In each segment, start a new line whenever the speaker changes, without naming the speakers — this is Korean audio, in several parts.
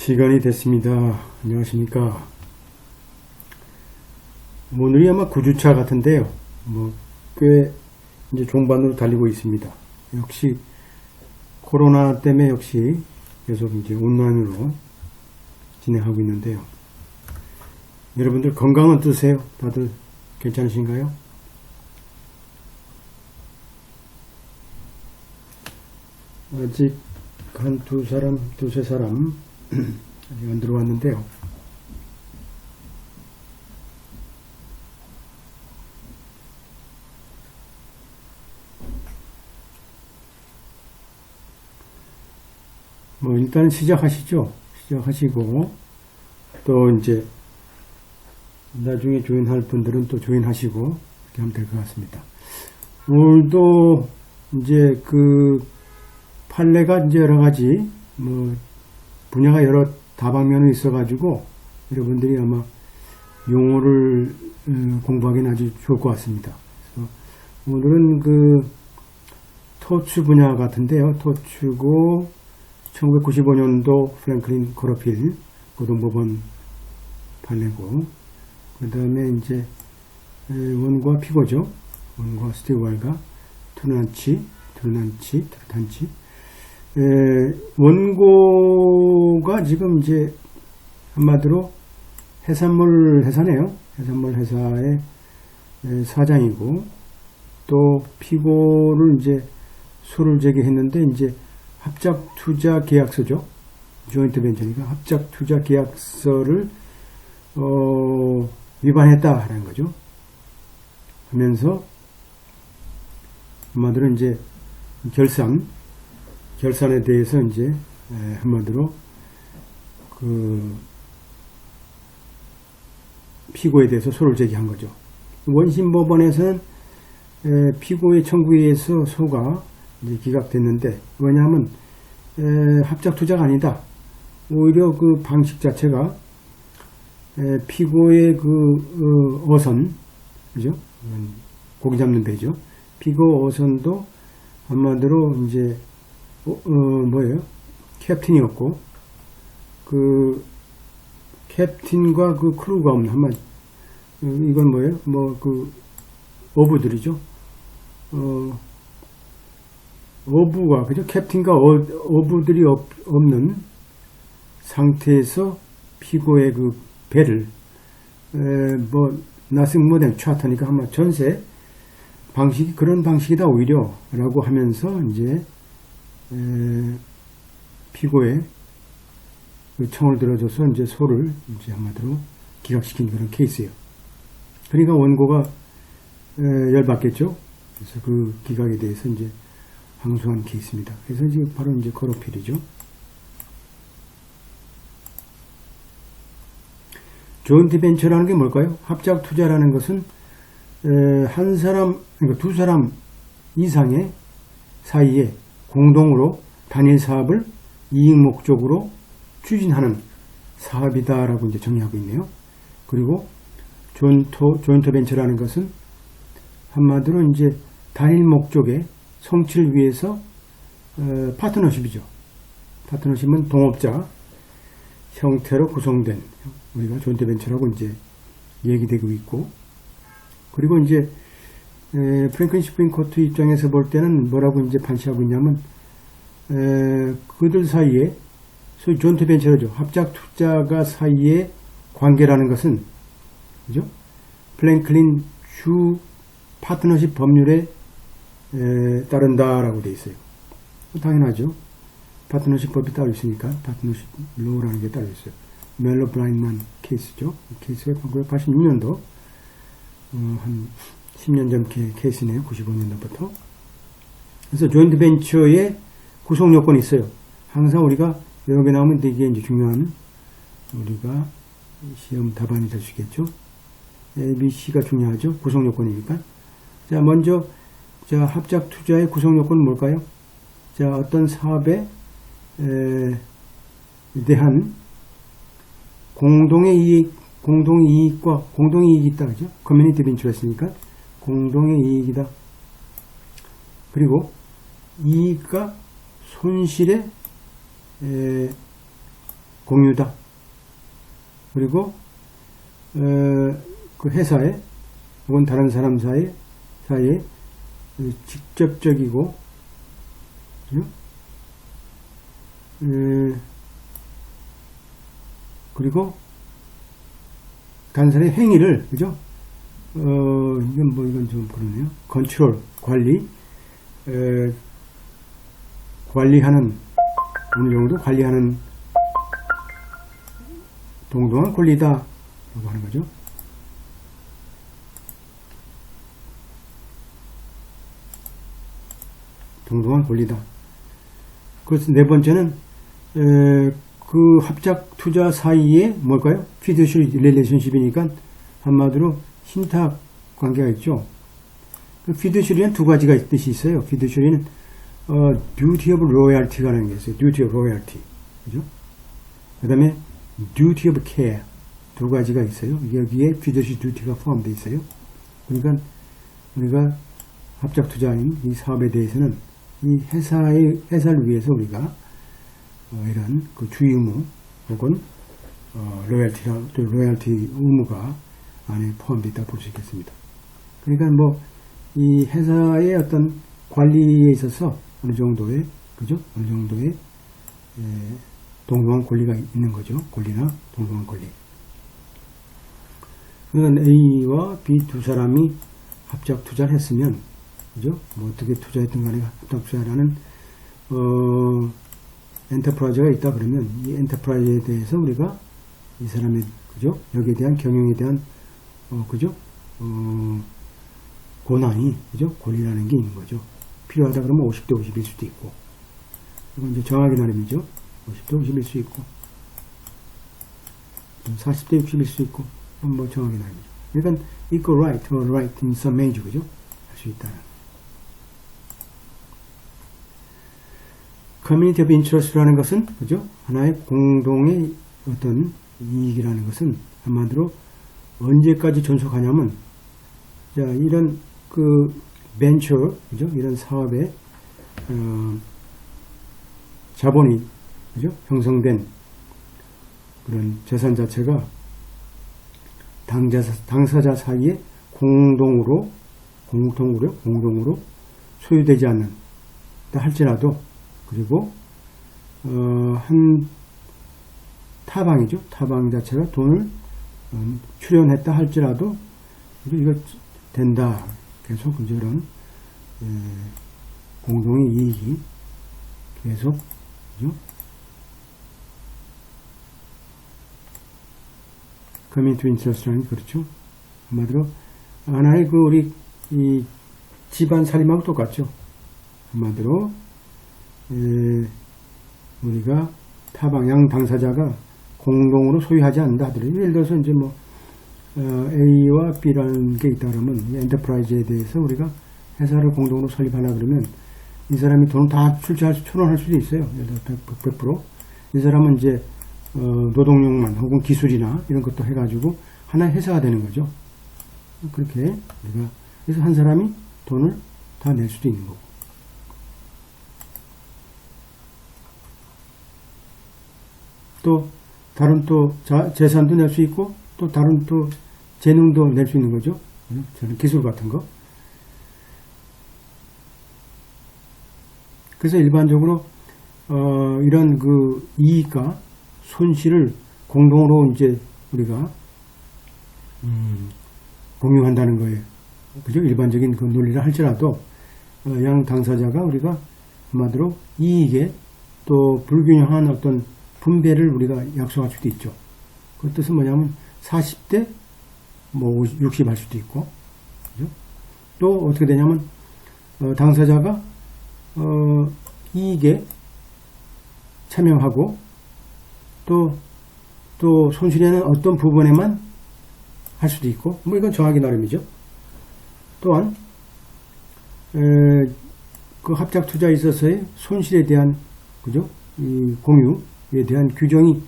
시간이 됐습니다. 안녕하십니까. 오늘이 아마 9주차 같은데요. 꽤 이제 종반으로 달리고 있습니다. 역시 코로나 때문에 역시 계속 이제 온라인으로 진행하고 있는데요. 여러분들 건강은 어떠세요? 다들 괜찮으신가요? 아직 한 두세 사람 아직 안 들어왔는데요. 일단 시작하시죠. 시작하시고 또 이제 나중에 조인할 분들은 또 조인하시고 이렇게 하면 될 것 같습니다. 오늘도 이제 그 판례가 이제 여러 가지 분야가 여러 다방면이 있어가지고 여러분들이 아마 용어를 공부하기는 아주 좋을 것 같습니다. 그래서 오늘은 그 토추 분야 같은데요. 토추고 1995년도 프랭클린 코러필 고등법원 판례고, 그 다음에 이제 원고와 피고죠. 원고와 스티브와이가 트루탄치. 원고가 지금 이제 한마디로 해산물 회사네요. 해산물 회사의 사장이고, 또 피고를 이제 소를 제기했는데 이제 합작투자 계약서죠. 조인트 벤처니까 합작투자 계약서를 위반했다라는 거죠. 하면서 한마디로 이제 결산에 대해서 이제 한마디로 그 피고에 대해서 소를 제기한 거죠. 원심법원에서는 피고의 청구에 의해서 소가 이제 기각됐는데, 왜냐하면 합작 투자가 아니다. 오히려 그 방식 자체가 피고의 그 어선, 그죠? 고기 잡는 배죠. 피고 어선도 한마디로 이제 캡틴이었고, 그 캡틴과 그 크루가 없는 이건 뭐예요? 그 어부들이죠. 어부가, 그죠? 캡틴과 어부들이 없는 상태에서 피고의 그 배를 nothing more than charter니까 아마 전세 방식이 그런 방식이다 오히려 라고 하면서 이제 피고의 그 청을 들어줘서 이제 소를 이제 한마디로 기각시킨 그런 케이스예요. 그러니까 원고가 열받겠죠. 그래서 그 기각에 대해서 이제 항소한 케이스입니다. 그래서 지금 바로 이제 코러필이죠. 조인트 벤처라는 게 뭘까요? 합작 투자라는 것은 한 사람, 그러니까 두 사람 이상의 사이에 공동으로 단일 사업을 이익 목적으로 추진하는 사업이다라고 이제 정의하고 있네요. 그리고 조인트 벤처라는 것은 한마디로 이제 단일 목적의 성취를 위해서 파트너십이죠. 파트너십은 동업자 형태로 구성된, 우리가 조인트 벤처라고 이제 얘기되고 있고, 그리고 이제 프랭클린 슈프림 코트 입장에서 볼 때는 뭐라고 이제 판시하고 있냐면 그들 사이에 소위 조인트 벤처죠. 합작 투자가 사이의 관계라는 것은, 그죠? 프랭클린 주 파트너십 법률에 따른다라고 되어 있어요. 당연하죠. 파트너십 법이 따로 있으니까 파트너십 로라는 게 따로 있어요. 멜로 브라인만 케이스죠. 케이스가 1986년도 한 10년 전 케이스네요. 95년도부터. 그래서 조인트 벤처의 구성 요건이 있어요. 항상 우리가 여기 나오면 되게 이제 중요한 우리가 시험 답안이 될 수 있겠죠. A, B, C가 중요하죠. 구성 요건이니까. 자, 먼저 합작 투자의 구성 요건은 뭘까요? 자, 어떤 사업에 대한 공동의 이익과 공동의 이익이 있다, 그죠? 커뮤니티 벤처였으니까 공동의 이익이다. 그리고 이익과 손실의 공유다. 그리고 그 회사에 혹은 다른 사람 사이에 직접적이고 그리고 단순히 행위를 그죠? 이건 좀 그러네요. 컨트롤 관리하는 어느 정도 관리하는 동등한 권리다 라고 하는 거죠. 동등한 권리다. 그래서 네 번째는 그 합작 투자 사이에 뭘까요? fiduciary relationship이니까 한마디로 신탁 관계가 있죠. 그 fiduciary는 두 가지가 뜻이 있어요. fiduciary는 duty of loyalty라는 게 있어요. duty of loyalty. 그죠? 그 다음에 duty of care. 두 가지가 있어요. 여기에 fiduciary duty가 포함되어 있어요. 그러니까 우리가 합작 투자인 이 사업에 대해서는 이 회사를 위해서 우리가 이런 그 주의 의무 혹은 로열티 의무가 안에 포함되어 있다 볼 수 있겠습니다. 그러니까 뭐 이 회사의 어떤 관리에 있어서 어느 정도의 그죠? 어느 정도의 동등한 권리가 있는 거죠. 권리나 동등한 권리. 그러니까 A와 B 두 사람이 합작 투자를 했으면 그죠? 뭐 어떻게 투자했든 간에 합작 투자라는 엔터프라이즈가 있다 그러면 이 엔터프라이즈에 대해서 우리가 이 사람의 그죠? 여기에 대한 경영에 대한 그죠? 고난이 그죠? 권리라는 게 있는 거죠. 필요하다 그러면 50대 50일 수도 있고 이건 이제 정하기 나름이죠. 50대 50일 수 있고 40대 60일 수 있고 뭐 정하기 나름이죠. 그러니까 equal right or right in some measure 그죠? 할 수 있다. 커뮤니티 오브 인트러스트라는 것은 그죠? 하나의 공동의 어떤 이익이라는 것은 한마디로 언제까지 존속하냐면 자 이런 그 벤처 그죠? 이런 사업에 자본이 그죠? 형성된 그런 재산 자체가 당사자 사이에 공동으로 소유되지 않는다 할지라도 그리고 한 타방이죠. 타방 자체가 돈을 출연했다 할지라도 이거 된다. 계속 이런 공동의 이익이 계속 그죠? 커뮤니티 인트러스트라는 게 그렇죠. 한마디로 하나의 그 우리 이 집안 살림하고 똑같죠. 한마디로 우리가 타방향 당사자가 공동으로 소유하지 않는다 하더라도 예를 들어서 이제 뭐 A와 B라는 게 있다 그러면 엔터프라이즈에 대해서 우리가 회사를 공동으로 설립하려 그러면 이 사람이 돈을 다 출원할 수도 있어요. 예를 들어 100%. 이 사람은 이제 노동력만 혹은 기술이나 이런 것도 해가지고 하나의 회사가 되는 거죠. 그렇게 우리가 그래서 한 사람이 돈을 다 낼 수도 있는 거고. 또 다른 또 재산도 낼 수 있고 또 다른 또 재능도 낼 수 있는 거죠. 저는 기술 같은 거. 그래서 일반적으로 이런 그 이익과 손실을 공동으로 이제 우리가 공유한다는 거예요. 그죠? 일반적인 그 논리를 할지라도 양 당사자가 우리가 한마디로 이익에 또 불균형한 어떤 분배를 우리가 약속할 수도 있죠. 그 뜻은 뭐냐면 40대 뭐 60 할 수도 있고 그죠? 또 어떻게 되냐면 당사자가 이익에 참여하고 또 손실에는 어떤 부분에만 할 수도 있고 뭐 이건 정하기 나름이죠. 또한 그 합작 투자에 있어서의 손실에 대한 그죠? 이 공유에 대한 규정이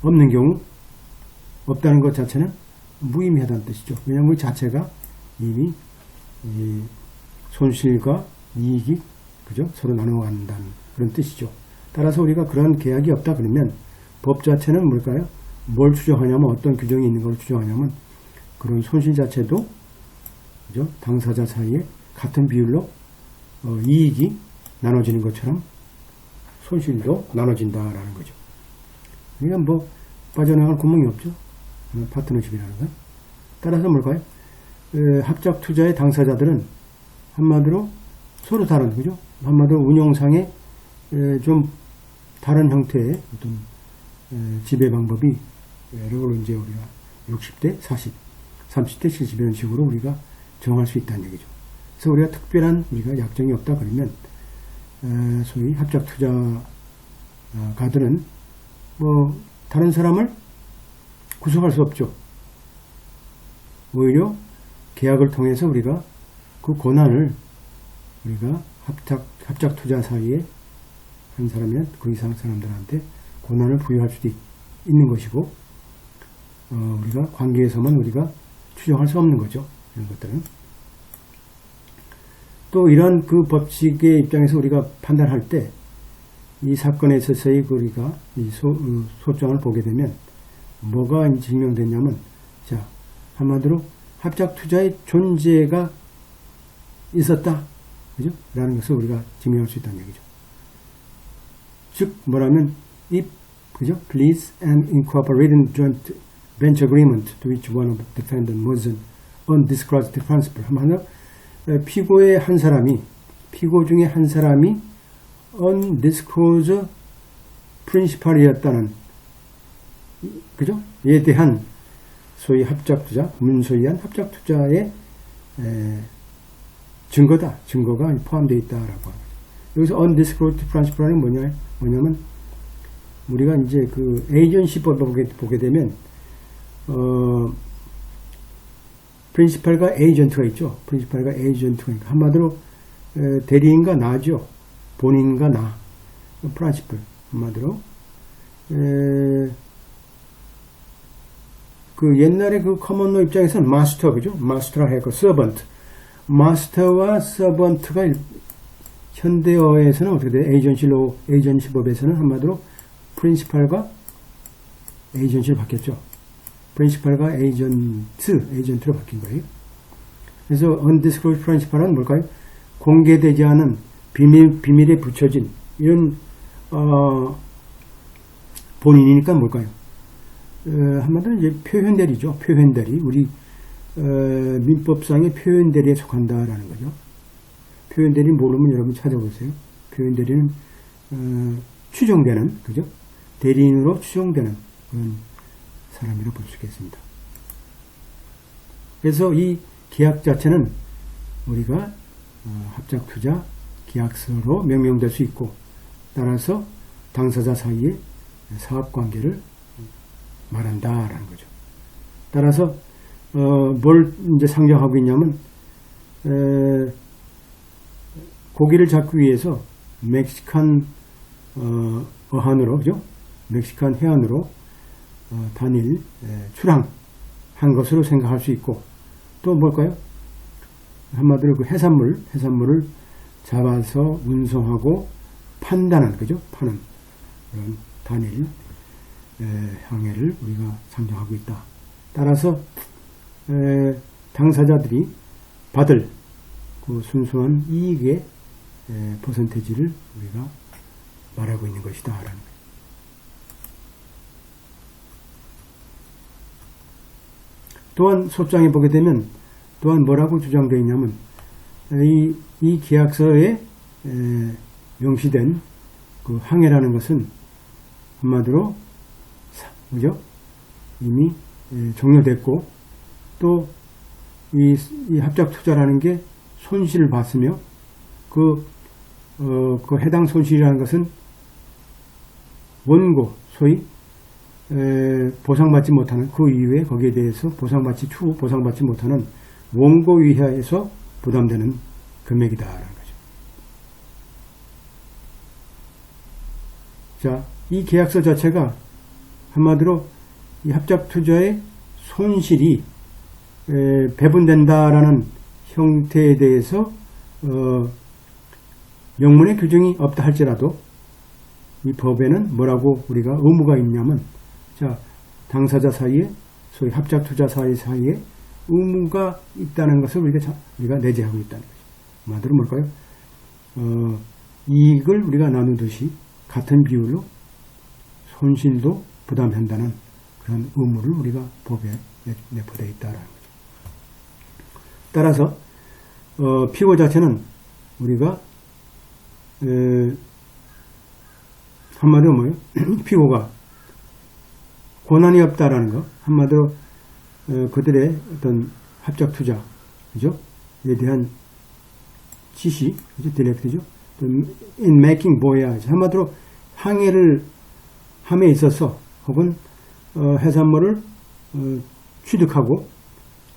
없는 경우 없다는 것 자체는 무의미하다는 뜻이죠. 왜냐하면 그 자체가 이미 손실과 이익이 그죠? 서로 나누어 간다는 그런 뜻이죠. 따라서 우리가 그런 계약이 없다 그러면 법 자체는 뭘까요? 뭘 추정하냐면 어떤 규정이 있는 걸 추정하냐면 그런 손실 자체도 그죠? 당사자 사이에 같은 비율로 이익이 나눠지는 것처럼 손실도 나눠진다라는 거죠. 그러니까 뭐 빠져나갈 구멍이 없죠. 파트너십이라는 건. 따라서 뭘까요? 합작 투자의 당사자들은 한마디로 서로 다른 거죠. 한마디로 운용상에 좀 다른 형태의 어떤 지배 방법이 를 이제 우리가 60대 40, 30대 70 이런 식으로 우리가 정할 수 있다는 얘기죠. 그래서 우리가 특별한 우리가 약정이 없다 그러면 소위 합작 투자가들은 뭐 다른 사람을 구속할 수 없죠. 오히려 계약을 통해서 우리가 그 권한을 우리가 합작 투자 사이에 한 사람이나 그 이상 사람들한테 권한을 부여할 수도 있는 것이고 우리가 관계에서만 우리가 추정할 수 없는 거죠. 이런 것들은. 또 이런 그 법칙의 입장에서 우리가 판단할 때 이 사건에 있어서의 우리가 이 소장을 보게 되면 뭐가 증명됐냐면 자 한마디로 합작 투자의 존재가 있었다. 그죠? 라는 것을 우리가 증명할 수 있다는 얘기죠. 즉 뭐라면 if 그죠? please and incorporated joint venture agreement to which one of the defendant was an undisclosed principal. 한마디로 피고의 한 사람이 피고 중에 한 사람이 undisclosed principal이었다는 그죠? 이에 대한 소위 합작투자, 문서위한 합작투자의 증거가 포함되어 있다라고 합니다. 여기서 undisclosed principal은 뭐냐면 우리가 이제 그 에이전시법을 보게 되면 프린시팔과 에이전트가 있죠. 프린시팔과 에이전트가 있고 한마디로 대리인과 나죠. 본인과 나. 프린시팔 한마디로 그 옛날에 그 커먼로 입장에서는 마스터 그죠? 마스터라 했고 서번트. 마스터와 서번트가 현대어에서는 어떻게 돼요? 에이전시법에서는 한마디로 프린시팔과 에이전시로 바뀌었죠. 프린시팔과 에이전트로 바뀐 거예요. 그래서 undisclosed principal은 뭘까요? 공개되지 않은 비밀에 붙여진 이런 본인이니까 뭘까요? 한마디로 이제 표현대리죠. 표현대리. 우리 민법상의 표현대리에 속한다라는 거죠. 표현대리 모르면 여러분 찾아보세요. 표현대리는 추정되는 그죠? 대리인으로 추정되는 그런 사람이라고 볼 수 있겠습니다. 그래서 이 계약 자체는 우리가 합작투자 계약서로 명명될 수 있고 따라서 당사자 사이의 사업관계를 말한다라는 거죠. 따라서 뭘 이제 상정하고 있냐면 고기를 잡기 위해서 멕시칸 어한으로 그죠? 멕시칸 해안으로 단일 출항한 것으로 생각할 수 있고 또 뭘까요? 한마디로 그 해산물을 잡아서 운송하고 판다는 그죠? 파는 그런 단일 항해를 우리가 상정하고 있다. 따라서 당사자들이 받을 그 순수한 이익의 퍼센테이지를 우리가 말하고 있는 것이다. 라는 거예요. 또한 소장에 보게 되면 또한 뭐라고 주장되어 있냐면 이 계약서에 명시된 그 항해라는 것은 한마디로 그죠? 이미 종료됐고 또 이 합작 투자라는 게 손실을 봤으며 그 해당 손실이라는 것은 원고 소위 보상받지 못하는 그 이후에 거기에 대해서 추후 보상받지 못하는 원고 위하에서 부담되는 금액이다라는 거죠. 자, 이 계약서 자체가 한마디로 이 합작 투자의 손실이 배분된다라는 형태에 대해서 명문의 규정이 없다 할지라도 이 법에는 뭐라고 우리가 의무가 있냐면, 자, 당사자 사이에, 소위 합작 투자사 사이에 의무가 있다는 것을 우리가 내재하고 있다는 거죠. 말대로 뭘까요? 이익을 우리가 나누듯이 같은 비율로 손실도 부담한다는 그런 의무를 우리가 법에 내포되어 있다는 거죠. 따라서 피고 자체는 우리가 한마디로 뭐예요? 피고가 권한이 없다라는 거, 한마디로 그들의 어떤 합작 투자, 그죠? 에 대한 지시, 그죠? 디렉트죠? in making voyage, 한마디로 항해를 함에 있어서 혹은 해산물을 취득하고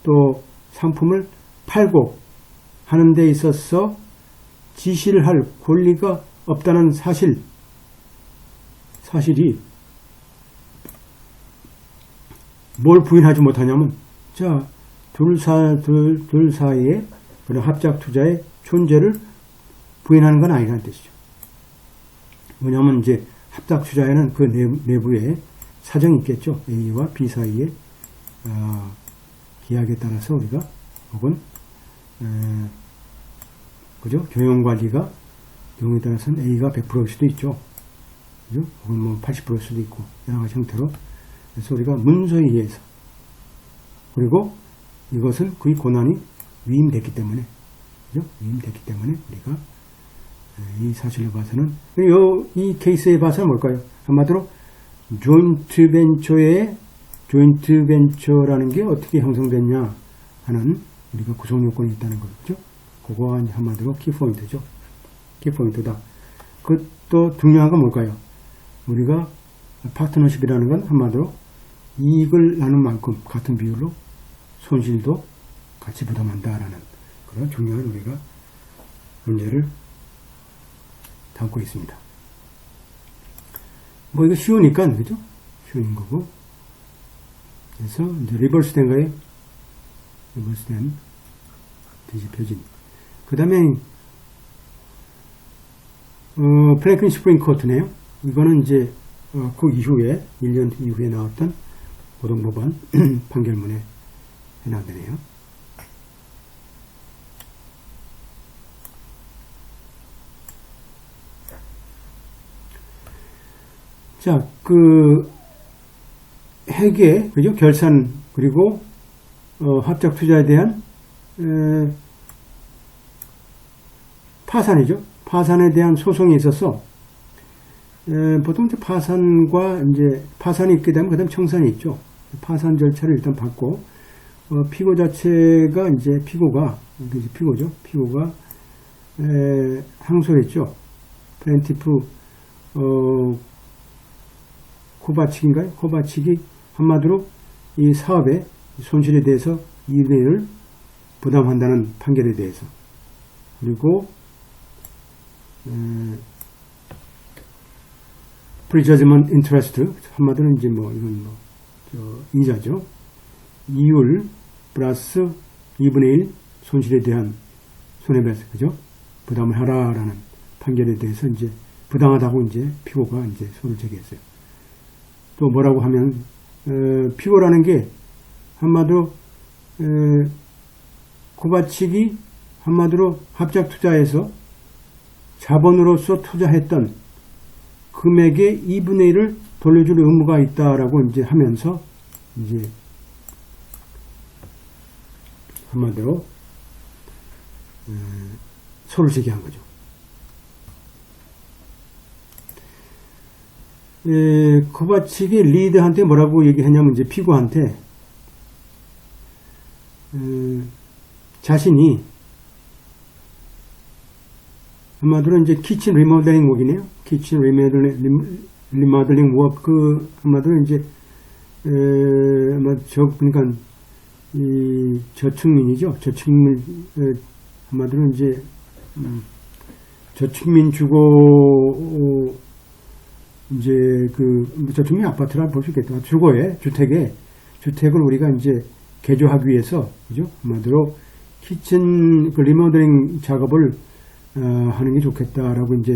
또 상품을 팔고 하는 데 있어서 지시를 할 권리가 없다는 사실이 뭘 부인하지 못하냐면, 자, 둘 사이에 그런 합작 투자의 존재를 부인하는 건 아니라는 뜻이죠. 왜냐하면 이제 합작 투자에는 그 내부에 사정이 있겠죠. A와 B 사이에 계약에 따라서 우리가 혹은 그죠? 경영관리가 경우에 따라서는 A가 100%일 수도 있죠. 그죠? 혹은 뭐 80%일 수도 있고 여러 가지 형태로. 그래서 우리가 문서에 의해서, 그리고 이것은 그의 권한이 위임됐기 때문에, 그죠? 위임됐기 때문에 우리가 이 사실을 봐서는, 이 케이스에 봐서는 뭘까요? 한마디로 조인트 벤처라는 게 어떻게 형성됐냐 하는 우리가 구성 요건이 있다는 거죠. 그거가 한마디로 키포인트죠. 키포인트다. 그것도 중요한 건 뭘까요? 우리가 파트너십이라는 건 한마디로 이익을 나눈 만큼 같은 비율로 손실도 같이 부담한다라는 그런 중요한 우리가 문제를 담고 있습니다. 뭐 이거 쉬우니까, 그죠? 쉬운 거고. 그래서 이제 리버스된 거에 리버스된 뒤집혀진. 그 다음에 프랭클린 스프링 코트네요. 이거는 이제 그 이후에 1년 이후에 나왔던 고등법원 판결문에 해당되네요. 자, 그 회계, 그죠? 결산, 그리고 합작 투자에 대한 파산이죠. 파산에 대한 소송이 있어서 보통 이제 파산이 있게 되면 그다음 청산이 있죠. 파산 절차를 일단 받고 피고 자체가 이제 피고죠. 피고가 항소했죠. 플랜티프 코바칙인가요? 코바칙이 한마디로 이 사업의 손실에 대해서 이익을 부담한다는 판결에 대해서, 그리고 프리저지먼트 인트레스트, 한마디로 이제 뭐 이건 이자죠. 이율 플러스 2분의 1 손실에 대한 손해배상, 그죠? 부담을 하라라는 판결에 대해서 이제 부당하다고 이제 피고가 이제 소를 제기했어요. 또 뭐라고 하면 피고라는 게 한마디로 코바칙이 한마디로 합작 투자에서 자본으로서 투자했던 금액의 2분의 1을 돌려줄 의무가 있다라고 이제 하면서 이제 한마디로 소를 제기한 거죠. 코바칙이 리드한테 뭐라고 얘기했냐면 이제 피고한테 자신이 한마디로 이제 키친 리모델링 워크이네요. 키친 리모델링 워크 한마디로 이제 그러니까 이 저층민이죠. 저층민 한마디로 이제 저층민 주거 이제 그 저층민 아파트라 볼 수 있겠다. 주택을 우리가 이제 개조하기 위해서, 그죠? 한마디로 키친 그 리모델링 작업을 하는 게 좋겠다라고 이제